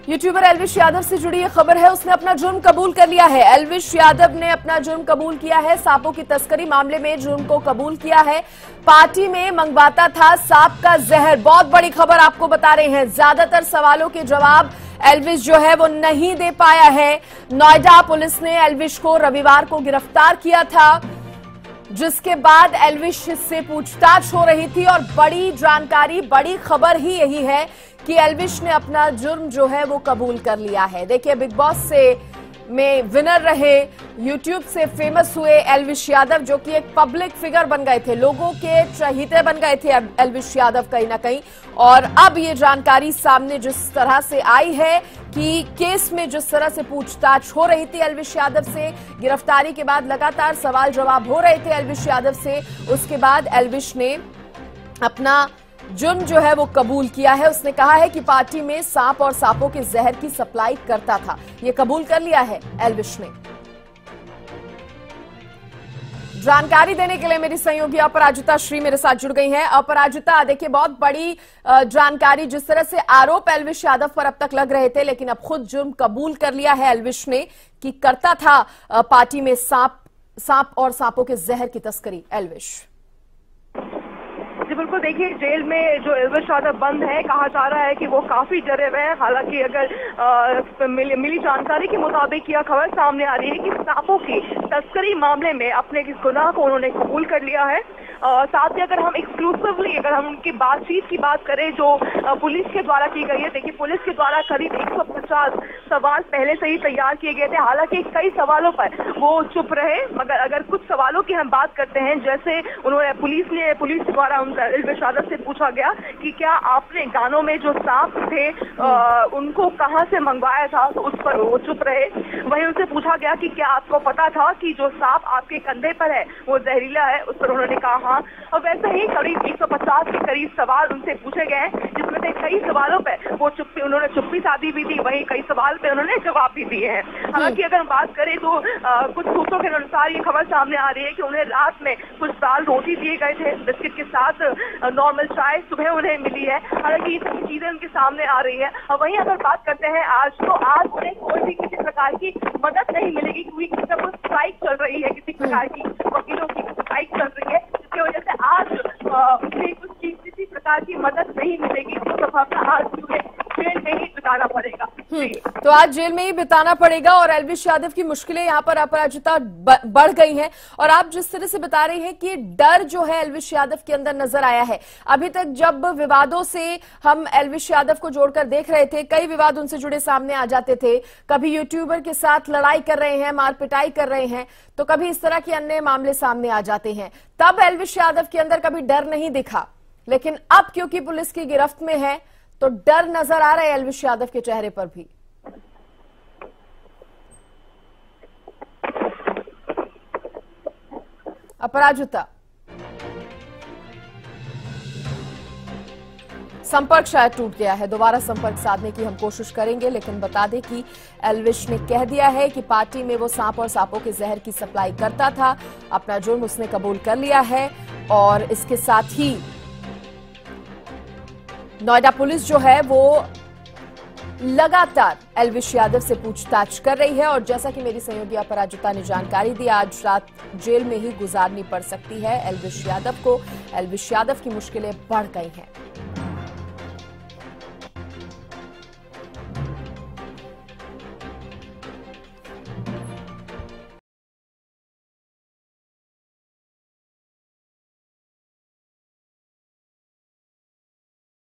YouTuber Elvish Yadav से जुड़ी ये खबर है। उसने अपना जुर्म कबूल कर लिया है। एल्विश यादव ने अपना जुर्म कबूल किया है। सांपों की तस्करी मामले में जुर्म को कबूल किया है। पार्टी में मंगवाता था सांप का जहर। बहुत बड़ी खबर आपको बता रहे हैं। ज्यादातर सवालों के जवाब एल्विश जो है वो नहीं दे पाया है। नोएडा पुलिस ने एल्विश को रविवार को गिरफ्तार किया था, जिसके बाद एल्विश से पूछताछ हो रही थी और बड़ी जानकारी, बड़ी खबर ही यही है कि एल्विश ने अपना जुर्म जो है वो कबूल कर लिया है। देखिए, बिग बॉस से में विनर रहे, यूट्यूब से फेमस हुए एल्विश यादव, जो कि एक पब्लिक फिगर बन गए थे, लोगों के चहीते बन गए थे एल्विश यादव कहीं ना कहीं। और अब ये जानकारी सामने जिस तरह से आई है कि केस में जिस तरह से पूछताछ हो रही थी एल्विश यादव से, गिरफ्तारी के बाद लगातार सवाल जवाब हो रहे थे एल्विश यादव से, उसके बाद एल्विश ने अपना जुर्म जो है वो कबूल किया है। उसने कहा है कि पार्टी में सांप और सांपों के जहर की सप्लाई करता था। ये कबूल कर लिया है एल्विश ने। जानकारी देने के लिए मेरी सहयोगी अपराजिता श्री मेरे साथ जुड़ गई हैं। अपराजिता, देखिए, बहुत बड़ी जानकारी। जिस तरह से आरोप एल्विश यादव पर अब तक लग रहे थे, लेकिन अब खुद जुर्म कबूल कर लिया है एल्विश ने कि करता था पार्टी में सांप और सांपों के जहर की तस्करी एल्विश। जी बिल्कुल, देखिए, जेल में जो एल्विश यादव बंद है, कहा जा रहा है कि वो काफी डरे हुए हैं। हालांकि अगर मिली जानकारी के मुताबिक यह खबर सामने आ रही है कि सांपों की तस्करी मामले में अपने गुनाह को उन्होंने कबूल कर लिया है। साथ ही अगर हम एक्सक्लूसिवली अगर हम उनकी बातचीत की बात करें जो पुलिस के द्वारा की गई है, देखिए, पुलिस के द्वारा करीब 150 सवाल पहले से ही तैयार किए गए थे। हालांकि कई सवालों पर वो चुप रहे, मगर अगर कुछ सवालों की हम बात करते हैं, जैसे उन्होंने पुलिस द्वारा एल्विश यादव से पूछा गया कि क्या आपने गानों में जो सांप थे उनको कहां से मंगवाया था, तो उस पर वो चुप रहे। वहीं उनसे पूछा गया कि क्या आपको पता था कि जो सांप आपके कंधे पर है वो जहरीला है, उस पर उन्होंने कहा हाँ। और वैसे ही करीब 150 के करीब सवाल उनसे पूछे गए हैं, जिसमें से कई सवालों पर वो उन्होंने चुप्पी साधी भी थी, वहीं कई सवाल पे उन्होंने जवाब भी दिए हैं। हालांकि अगर हम बात करें तो कुछ सूत्रों के अनुसार ये खबर सामने आ रही है कि उन्हें रात में कुछ दाल रोटी दिए गए थे बिस्किट के साथ, नॉर्मल चाय सुबह उन्हें मिली है। हालांकि ये सभी चीजें उनके सामने आ रही है। और वहीं अगर बात करते हैं आज उन्हें कोई भी किसी प्रकार की मदद नहीं मिलेगी, क्योंकि जब स्ट्राइक चल रही है, किसी प्रकार की वकीलों की स्ट्राइक चल रही है, जिसकी वजह से आज उन्हें किसी प्रकार की मदद नहीं मिलेगी। तो संभवतः आज उन्हें जेल में ही बिताना पड़ेगा। तो आज जेल में ही बिताना पड़ेगा और एल्विश यादव की मुश्किलें यहाँ पर अपराजिता बढ़ गई हैं। और आप जिस तरह से बता रहे हैं कि डर जो है एल्विश यादव के अंदर नजर आया है। अभी तक जब विवादों से हम एल्विश यादव को जोड़कर देख रहे थे, कई विवाद उनसे जुड़े सामने आ जाते थे। कभी यूट्यूबर के साथ लड़ाई कर रहे हैं, मार पिटाई कर रहे हैं, तो कभी इस तरह के अन्य मामले सामने आ जाते हैं। तब एल्विश यादव के अंदर कभी डर नहीं दिखा, लेकिन अब क्योंकि पुलिस की गिरफ्त में है तो डर नजर आ रहा है एल्विश यादव के चेहरे पर भी। अपराजिता, संपर्क शायद टूट गया है। दोबारा संपर्क साधने की हम कोशिश करेंगे, लेकिन बता दें कि एल्विश ने कह दिया है कि पार्टी में वो सांप और सांपों के जहर की सप्लाई करता था। अपना जुर्म उसने कबूल कर लिया है और इसके साथ ही नोएडा पुलिस जो है वो लगातार एल्विश यादव से पूछताछ कर रही है। और जैसा कि मेरी सहयोगी अपराजिता ने जानकारी दी, आज रात जेल में ही गुजारनी पड़ सकती है एल्विश यादव को। एल्विश यादव की मुश्किलें बढ़ गई हैं।